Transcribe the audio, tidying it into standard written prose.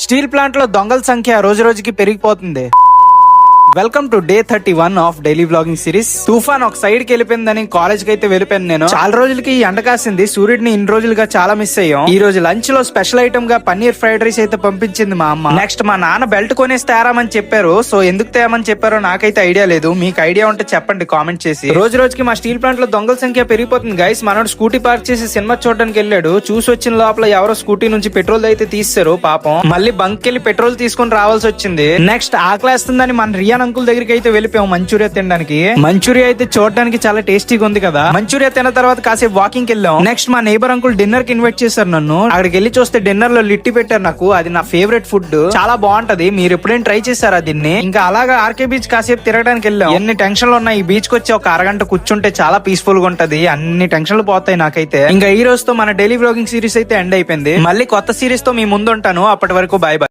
Steel plant లో దొంగల సంఖ్య రోజు రోజుకి పెరిగిపోతుంది. Welcome to day 31 of daily vlogging series. తుఫాన్ ఒక సైడ్ కి వెళ్ళిపోయిందని కాలేజ్ కి అయితే వెళ్ళిపోయాను నేను. చాలా రోజులకి ఈ ఎండ కాసింది, సూర్యుడిని ఇన్ని రోజులుగా చాలా మిస్ అయ్యాం. ఈ రోజు లంచ్ లో స్పెషల్ ఐటమ్ గా పన్నీర్ ఫ్రైడ్ రైస్ అయితే పంపించింది మా అమ్మ. నెక్స్ట్ మా నాన్న బెల్ట్ కొనేసి తేరామని చెప్పారు. సో ఎందుకు తేమని చెప్పారో నాకైతే ఐడియా లేదు. మీకు ఐడియా ఉంటే చెప్పండి కామెంట్ చేసి. రోజు రోజుకి మా స్టీల్ ప్లాంట్ లో దొంగల సంఖ్య పెరిగిపోతుంది గైస్. మనోడు స్కూటీ పార్క్ చేసి సినిమా చూడడానికి వెళ్ళాడు. చూసి వచ్చిన లోపల ఎవరో స్కూటీ నుంచి పెట్రోల్ అయితే తీస్తారు పాపం. మళ్ళీ బంక్ వెళ్ళి పెట్రోల్ తీసుకొని రావాల్సి వచ్చింది. నెక్స్ట్ ఆకలేస్తుందని మన రియాన్ అంకుల్ దగ్గరికి అయితే వెళ్ళిపోయాం మంచూరియా తినడానికి. మంచూరియా అయితే చూడడానికి చాలా టేస్టీగా ఉంది కదా. మంచూరియా తిన్న తర్వాత కాసేపు వాకింగ్ వెళ్ళాం. నెక్స్ట్ మా నేబర్ అంకుల్ డిన్నర్ కి ఇన్వైట్ చేశారు నన్ను. అక్కడికి వెళ్ళి చూస్తే డిన్నర్ లో లిట్టి పెట్టారు నాకు. అది నా ఫేవరెట్ ఫుడ్, చాలా బాగుంటది. మీరు ఎప్పుడైనా ట్రై చేశారా దీన్ని? ఇంకా అలాగా ఆర్కే బీచ్ కాసేపు తిరగడానికి వెళ్ళాం. ఎన్ని టెన్షన్లు ఉన్నాయి, ఈ బీచ్ కి వచ్చి ఒక అరగంట కూర్చుంటే చాలా పీస్ఫుల్ గా ఉంటది. అన్ని టెన్షన్లు పోతాయి నాకైతే. ఇంకా ఈ రోజుతో మన డైలీ వ్లాగింగ్ సిరీస్ అయితే ఎండ్ అయిపోయింది. మళ్ళీ కొత్త సిరీస్ తో మీ ముందు ఉంటాను. అప్పటి వరకు బాయ్ బాయ్.